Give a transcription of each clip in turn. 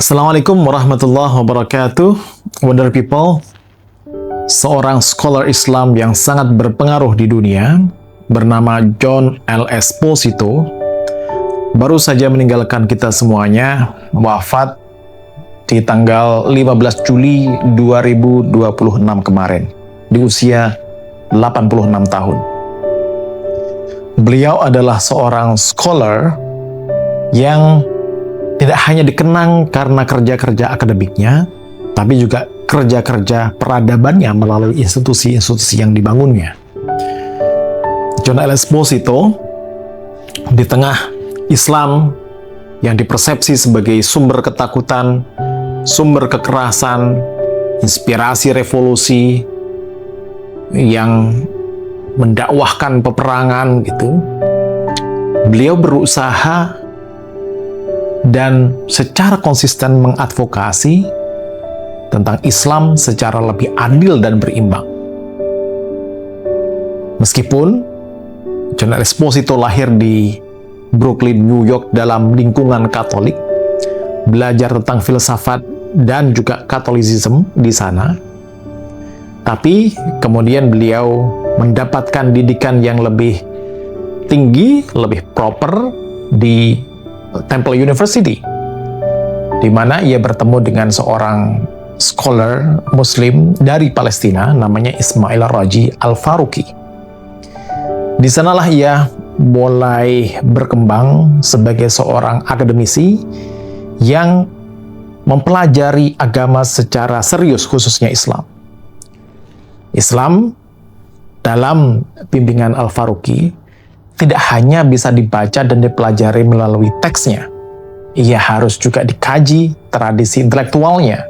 Assalamualaikum warahmatullahi wabarakatuh. Wonder people, seorang scholar Islam yang sangat berpengaruh di dunia bernama John L. Esposito baru saja meninggalkan kita semuanya, wafat di tanggal 15 Juli 2026 kemarin di usia 86 tahun. Beliau adalah seorang scholar yang tidak hanya dikenang karena kerja-kerja akademiknya, tapi juga kerja-kerja peradabannya melalui institusi-institusi yang dibangunnya. John L. Esposito, di tengah Islam yang dipersepsi sebagai sumber ketakutan, sumber kekerasan, inspirasi revolusi, yang mendakwahkan peperangan gitu, beliau berusaha dan secara konsisten mengadvokasi tentang Islam secara lebih adil dan berimbang. Meskipun John L. Esposito lahir di Brooklyn, New York dalam lingkungan Katolik, belajar tentang filsafat dan juga Katolisisme di sana, tapi kemudian beliau mendapatkan didikan yang lebih tinggi, lebih proper di Temple University, di mana ia bertemu dengan seorang scholar Muslim dari Palestina namanya Ismail Raji Al-Faruqi. Di sanalah ia mulai berkembang sebagai seorang akademisi yang mempelajari agama secara serius, khususnya Islam. Islam dalam bimbingan Al-Faruqi tidak hanya bisa dibaca dan dipelajari melalui teksnya, ia harus juga dikaji tradisi intelektualnya,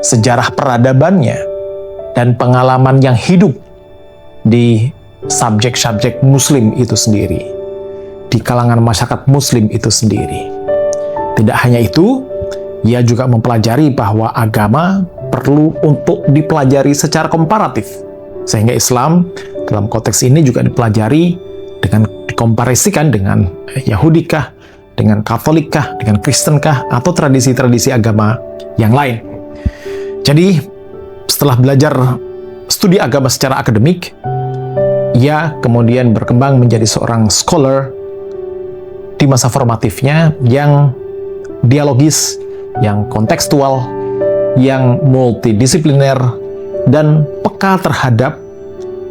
sejarah peradabannya, dan pengalaman yang hidup di subjek-subjek Muslim itu sendiri, di kalangan masyarakat Muslim itu sendiri. Tidak hanya itu, ia juga mempelajari bahwa agama perlu untuk dipelajari secara komparatif, sehingga Islam dalam konteks ini juga dipelajari dengan dikomparisikan dengan Yahudikah, dengan Katolikkah, dengan Kristenkah, atau tradisi-tradisi agama yang lain. Jadi, setelah belajar studi agama secara akademik, ia kemudian berkembang menjadi seorang scholar di masa formatifnya yang dialogis, yang kontekstual, yang multidisipliner, dan peka terhadap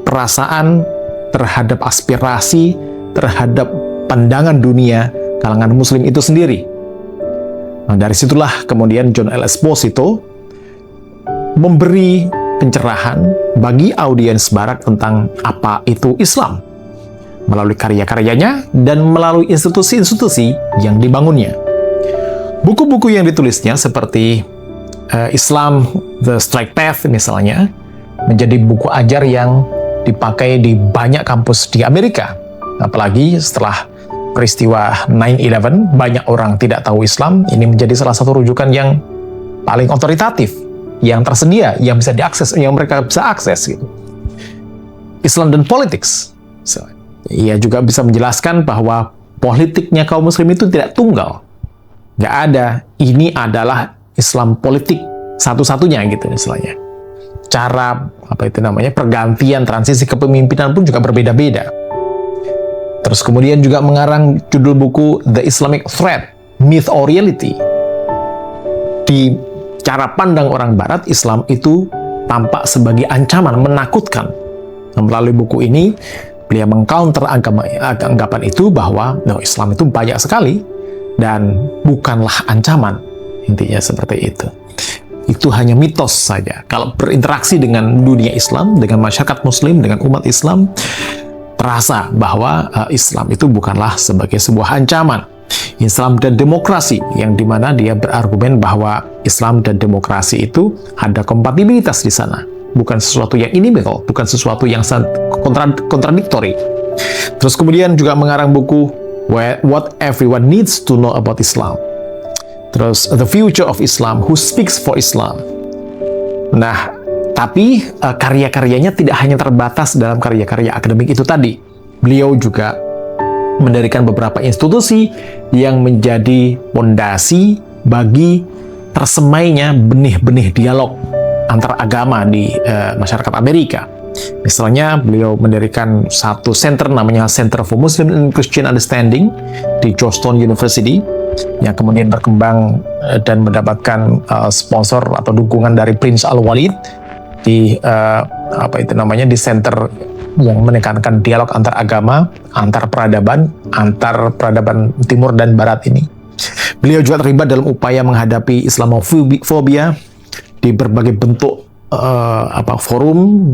perasaan, terhadap aspirasi, terhadap pandangan dunia kalangan Muslim itu sendiri. Nah, dari situlah kemudian John L. Esposito memberi pencerahan bagi audiens Barat tentang apa itu Islam melalui karya-karyanya dan melalui institusi-institusi yang dibangunnya. Buku-buku yang ditulisnya seperti Islam, The Straight Path misalnya, menjadi buku ajar yang dipakai di banyak kampus di Amerika. Apalagi setelah peristiwa 9/11, banyak orang tidak tahu Islam. Ini menjadi salah satu rujukan yang paling otoritatif, yang tersedia, yang bisa diakses, yang mereka bisa akses gitu. Islam dan Politics. Ia juga bisa menjelaskan bahwa politiknya kaum Muslim itu tidak tunggal. Nggak ada, ini adalah Islam politik satu-satunya gitu istilahnya. Cara pergantian transisi kepemimpinan pun juga berbeda-beda. Terus kemudian juga mengarang judul buku The Islamic Threat, Myth or Reality. Di cara pandang orang Barat, Islam itu tampak sebagai ancaman, menakutkan. Nah, melalui buku ini, beliau mengcounter anggapan itu bahwa Islam itu banyak sekali dan bukanlah ancaman. Intinya seperti itu. Itu hanya mitos saja. Kalau berinteraksi dengan dunia Islam, dengan masyarakat Muslim, dengan umat Islam, terasa bahwa Islam itu bukanlah sebagai sebuah ancaman. Islam dan demokrasi, yang dimana dia berargumen bahwa Islam dan demokrasi itu ada kompatibilitas di sana. Bukan sesuatu yang inimical, bukan sesuatu yang kontradiktori. Terus kemudian juga mengarang buku What Everyone Needs to Know About Islam. Terus The Future of Islam, Who Speaks for Islam. Nah, tapi karya-karyanya tidak hanya terbatas dalam karya-karya akademik itu tadi. Beliau juga mendirikan beberapa institusi yang menjadi fondasi bagi tersemainya benih-benih dialog antar agama di masyarakat Amerika. Misalnya, beliau mendirikan satu center namanya Center for Muslim and Christian Understanding di Georgetown University, yang kemudian berkembang dan mendapatkan sponsor atau dukungan dari Prince Al-Walid di di center yang menekankan dialog antar agama, antar peradaban timur dan barat ini. Beliau juga terlibat dalam upaya menghadapi Islamofobia di berbagai bentuk forum,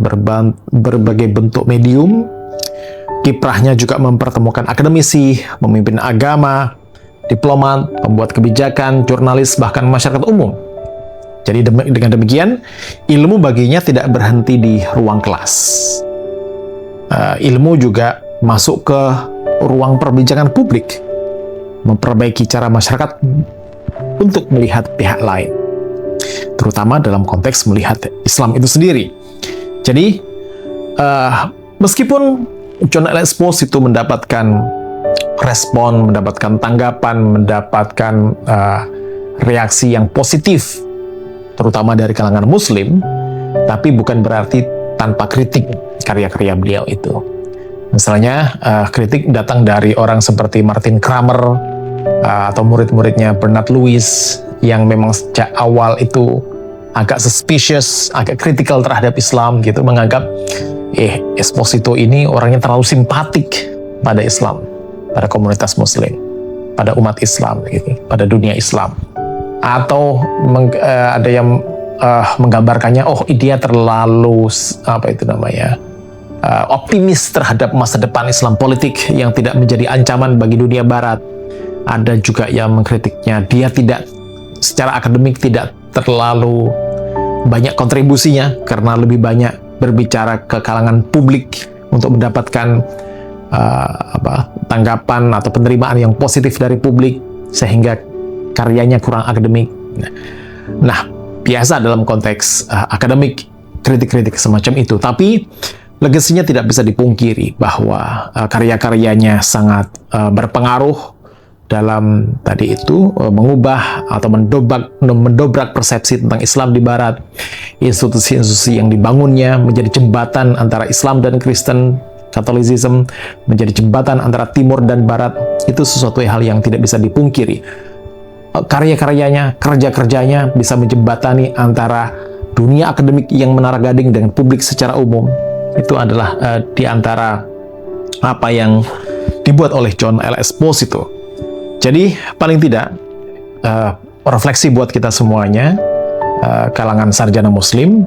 berbagai bentuk medium. Kiprahnya juga mempertemukan akademisi, pemimpin agama, diplomat, pembuat kebijakan, jurnalis, bahkan masyarakat umum. Jadi dengan demikian, ilmu baginya tidak berhenti di ruang kelas. Ilmu juga masuk ke ruang perbincangan publik, memperbaiki cara masyarakat untuk melihat pihak lain, terutama dalam konteks melihat Islam itu sendiri. Jadi, meskipun John L. Esposito mendapatkan respon, mendapatkan tanggapan, mendapatkan reaksi yang positif, terutama dari kalangan Muslim, tapi bukan berarti tanpa kritik karya-karya beliau itu. Misalnya, kritik datang dari orang seperti Martin Kramer atau murid-muridnya Bernard Lewis yang memang sejak awal itu agak suspicious, agak kritikal terhadap Islam gitu, menganggap Esposito ini orangnya terlalu simpatik pada Islam, pada komunitas Muslim, pada umat Islam gitu, pada dunia Islam. Atau ada yang menggambarkannya, dia terlalu optimis terhadap masa depan Islam politik yang tidak menjadi ancaman bagi dunia Barat. Ada juga yang mengkritiknya, dia tidak secara akademik tidak terlalu banyak kontribusinya karena lebih banyak berbicara ke kalangan publik untuk mendapatkan tanggapan atau penerimaan yang positif dari publik, sehingga karyanya kurang akademik. Nah, biasa dalam konteks akademik kritik-kritik semacam itu, tapi legasinya tidak bisa dipungkiri bahwa karya-karyanya sangat berpengaruh dalam tadi itu mengubah atau mendobrak persepsi tentang Islam di Barat. Institusi-institusi yang dibangunnya menjadi jembatan antara Islam dan Kristen, Katolisisme menjadi jembatan antara Timur dan Barat. Itu sesuatu hal yang tidak bisa dipungkiri. Karya-karyanya, kerja-kerjanya bisa menjembatani antara dunia akademik yang menara gading dengan publik secara umum. Itu adalah di antara apa yang dibuat oleh John L. Esposito. Jadi paling tidak refleksi buat kita semuanya, kalangan sarjana Muslim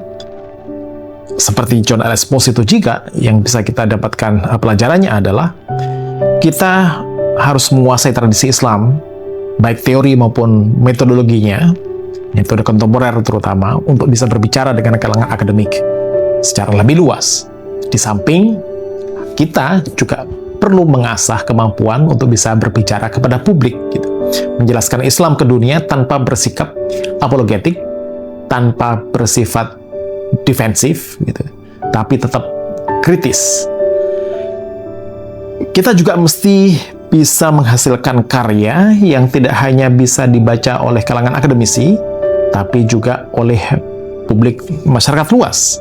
seperti John L. Esposito juga, yang bisa kita dapatkan pelajarannya adalah kita harus menguasai tradisi Islam, baik teori maupun metodologinya, metode kontemporer terutama, untuk bisa berbicara dengan kalangan akademik secara lebih luas. Di samping kita juga perlu mengasah kemampuan untuk bisa berbicara kepada publik, gitu. Menjelaskan Islam ke dunia tanpa bersikap apologetik, tanpa bersifat defensif, gitu, tapi tetap kritis. Kita juga mesti bisa menghasilkan karya yang tidak hanya bisa dibaca oleh kalangan akademisi, tapi juga oleh publik masyarakat luas.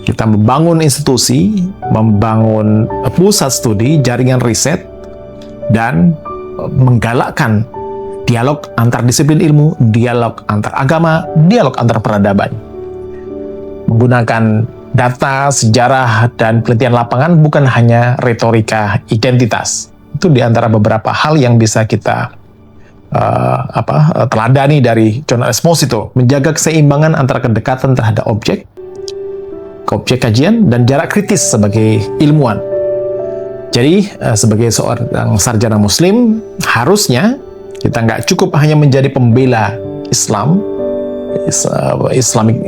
Kita membangun institusi, membangun pusat studi, jaringan riset, dan menggalakkan dialog antar disiplin ilmu, dialog antar agama, dialog antar peradaban. Menggunakan data, sejarah, dan penelitian lapangan, bukan hanya retorika identitas. Itu di antara beberapa hal yang bisa kita teladani dari John L. Esposito. Menjaga keseimbangan antara kedekatan terhadap objek kajian, dan jarak kritis sebagai ilmuwan. Jadi, sebagai seorang sarjana Muslim, harusnya kita nggak cukup hanya menjadi pembela Islam, Islamic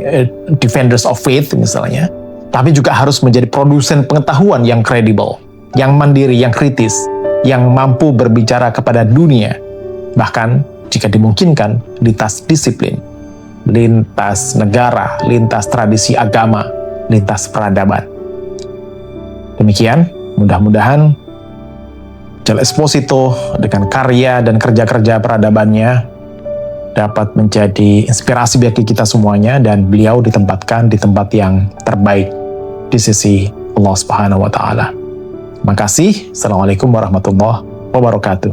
Defenders of Faith misalnya, tapi juga harus menjadi produsen pengetahuan yang kredibel, yang mandiri, yang kritis, yang mampu berbicara kepada dunia, bahkan jika dimungkinkan lintas disiplin, lintas negara, lintas tradisi agama, lintas peradaban. Demikian, mudah-mudahan John Esposito dengan karya dan kerja-kerja peradabannya dapat menjadi inspirasi bagi kita semuanya, dan beliau ditempatkan di tempat yang terbaik di sisi Allah Subhanahu wa Ta'ala. Terima kasih. Assalamualaikum warahmatullahi wabarakatuh.